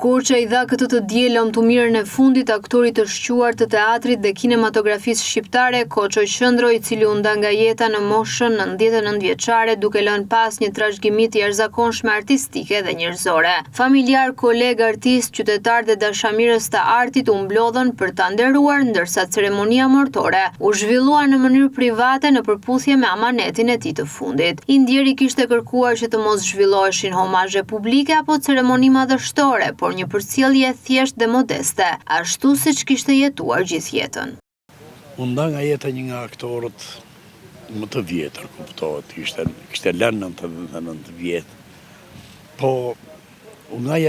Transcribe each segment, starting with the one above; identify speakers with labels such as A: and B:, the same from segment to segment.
A: Korça i dha këtë të diel të mirën e fundit aktorit të shquar të teatrit dhe kinematografisë shqiptare Koço Qëndro, i cili u nda nga jeta në moshën 99 vjeçare duke lënë pas një trashëgimi të jashtëzakonshme artistike dhe njerëzore. Familjar, kolegë, artist, qytetar dhe dashamirës të artit u mblodhën për ta nderuar, ndërsa ceremonia mortore u zhvillua në mënyrë private në përputhje me amanetin e tij të fundit. I ndjeri kishte kërkuar që të mos zhvilloheshin homazhe publike apo ceremoni madhështore, por një përcjellje thjesht dhe modeste, ashtu siç kishte jetuar gjithë jetën.
B: U nda nga jeta një nga aktorët më të vjetër, kuptohet, kishte lënë 99 vjet. Po u nda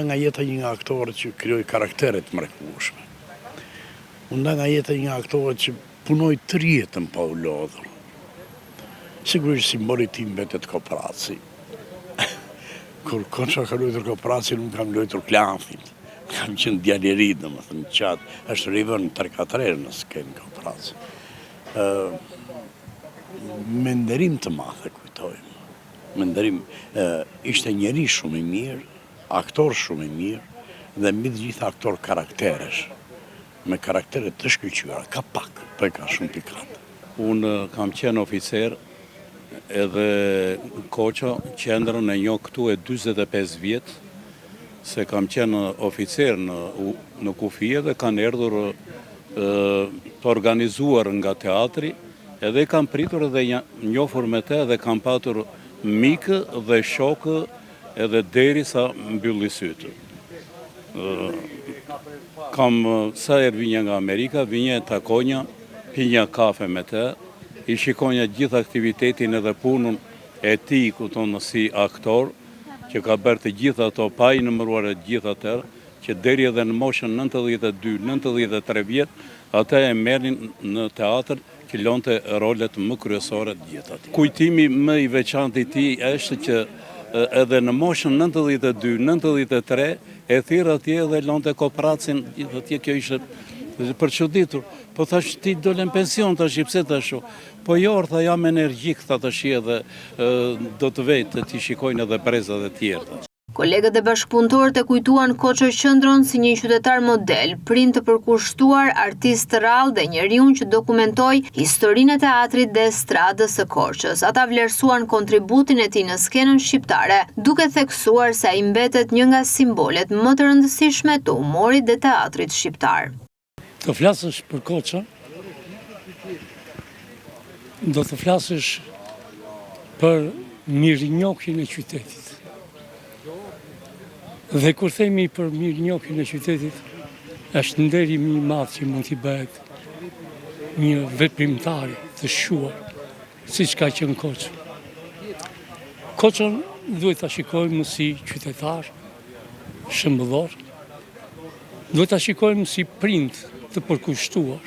B: nga jeta një nga aktorët që krijoi karaktere të mrekullueshme. U nda nga jeta një nga aktorët që punoi të jetën pa u lodhur. Sigurisht simboli i tij mbetet Kopraci. Kur Koça ka luajtur Kopracin, unë kam luajtur Klanfin. Kam qenë djalëri, domethënë qatë, është rivën 3-4 në skenë Koprac. Me nderim të madh e kujtojmë. Me nderim, ishte njeri shumë i mirë, aktor shumë i mirë, dhe mbi të gjitha aktor karakteresh, me karaktere të shkëlqyera, ka pak, po e ka shumë pikant.
C: Unë kam qenë oficer, edhe Koço qendrën e njoh këtu e 45 vjet, se kam qenë oficer në kufi dhe kanë erdhur të organizuar nga teatri, edhe kam pritur edhe njohur me te dhe kam patur mikë dhe shokë edhe derisa mbylli sytë. Kam sa herë vinja nga Amerika, vinja e takonja, pinja kafe me te, i shikonja gjithë aktivitetin edhe punën e tij, kupton, si aktor, që ka bërë të gjitha ato pa i numëruar të gjitha atër, që deri edhe në moshën 92-93 vjet, ata e merrin në teatr që lonte rolet më kryesore të gjitha. Kujtimi më i veçantë i tij është që edhe në moshën 92-93 e thirr atje dhe lonte Kopracin, atje kjo ishte për çuditur. Po thash, ti dole në pension tash, pse tash? Po jo, tha, jam energjik, tha tash edhe do të vetë ti shikojnë edhe brezat e tjerë.
A: Kolegët e bashkëpunëtorët e kujtuan Koço Qëndron si një qytetar model, prind të përkushtuar, artist rrallë dhe njeriu që dokumentoi historinë e teatrit dhe estradës së Korçës. Ata vlerësuan kontributin e tij në skenën shqiptare, duke theksuar se ai mbetet një nga simbolet më të rëndësishme të humorit dhe teatrit shqiptar.
D: Të flasësh për Koçën, do të flasësh për mirënjohjen e qytetit. Dhe kur themi për mirënjohjen e qytetit, është nderi më i madh që mund t'i bëhet një veprimtari të shquar, siç ka qenë Koço. Koçon duhet ta shikojmë si qytetar, shembullor, duhet ta shikojmë si prind të përkushtuar,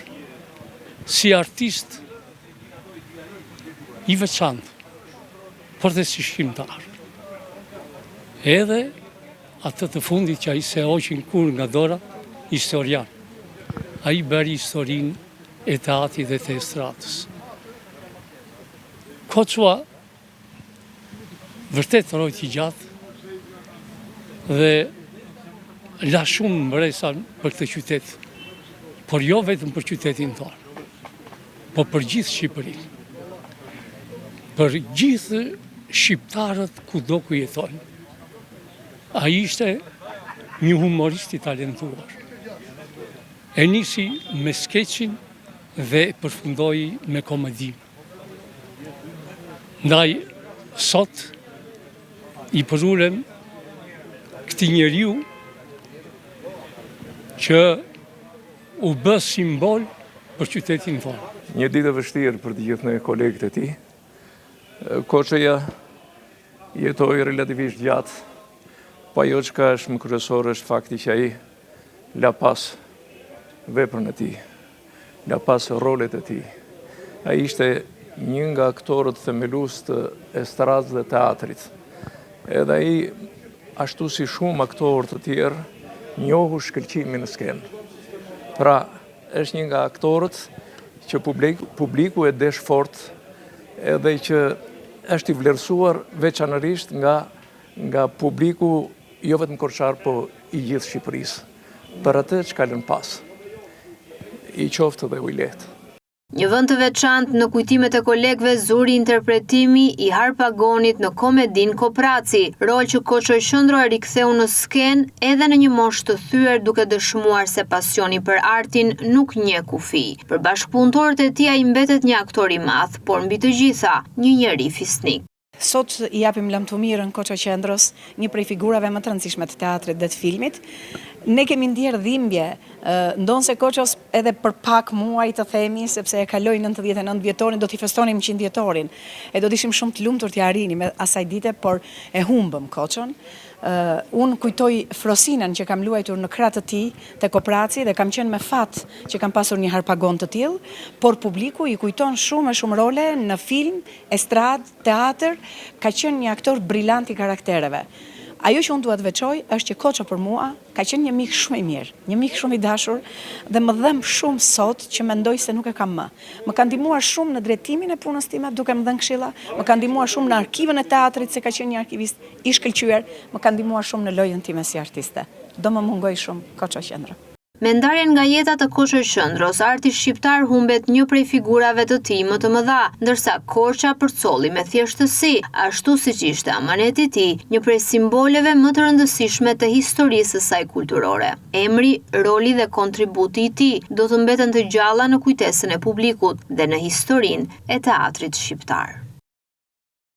D: si artist i veçantë, por dhe si shkrimtar. Edhe atë të fundit që ai se hoqin kur nga dora, historian. Ai bëri historinë e teatrit dhe të estradës. Koçua vërtet rojt i gjatë dhe la shumë mbresa për këtë qytet, por jo vetëm për qytetin tonë, po për gjithë Shqipërinë. Për gjithë shqiptarët kudo ku jetojnë. Ai ishte një humorist i talentuar. E nisi me skeqin dhe përfundoi me komedinë. Ndaj sot i përulem këtij njeriu që u bë simbol për qytetin tonë.
E: Një ditë e vështirë për të gjithë ne kolegët e tij. Koçoja jetoi relativisht gjatë, po ajo çka është më kryesore është fakti që ai la pas veprën e tij, la pas rolet e tij. Ai ishte një nga aktorët themelues të estradës dhe teatrit. Edhe ai, ashtu si shumë aktorë të tjerë, njohu shkëlqimin në skenë. Pra, është një nga aktorët që publiku e desh fort, edhe që është i vlerësuar veçanërisht nga publiku jo vetëm Korçar, po i gjithë Shqipërisë, për atë që ka lënë pas. I qoftë dhe u i lehtë.
A: Një vend të veçantë në kujtimet e kolegëve zuri interpretimi i Harpagonit në komedin Kopraci, rol që Koçoj Qëndro e riktheu në sken edhe në një moshë të thyer duke dëshmuar se pasioni për artin nuk njeh kufi. Për bashkëpunëtorët e tij ai mbetet një aktor i madh, por mbi të gjitha një njeri fisnik.
F: Sot i japim lëmë të mirën Koçoj Qëndros, një prej figurave më të rëndësishme të teatrit dhe të filmit. Ne kemi ndjerë dhimbje, ndonse Koços edhe për pak muaj të themi, sepse e kaloi 99 vjetorin, do t'i festonim 100 vjetorin. E do t'ishim shumë të lumtur t'ja arrinim asaj dite, por e humbëm Koçon. Unë kujtoj Frosinën që kam luajtur në krah të tij te Kopraci dhe kam qenë me fat që kam pasur një Harpagon të tillë, por publiku i kujton shumë e shumë role në film, estradë, teatr, ka qenë një aktor brillant i karaktereve. Ajo që unë duhet veçoj është që Koço për mua ka qenë një mik shumë i mirë, një mik shumë i dashur dhe më dhem shumë sot që mendoj se nuk e kam më. Më ka ndihmuar shumë në drejtimin e punës time duke më dhënë këshilla, më ka ndihmuar shumë në arkivën e teatrit se ka qenë një arkivist i shkëlqyer, më ka ndihmuar shumë në lojën time si artiste. Do më mungoj shumë Koço Qëndro.
A: Me ndarjen nga jeta të Koçoj Qëndros, arti shqiptar humbet një prej figurave të tij më të mëdha, ndërsa Korça përcolli me thjeshtësi, ashtu siç ishte amaneti i tij, një prej simboleve më të rëndësishme të historisë së saj kulturore. Emri, roli dhe kontributi i tij do të mbeten të gjalla në kujtesën e publikut dhe në historinë e teatrit shqiptar.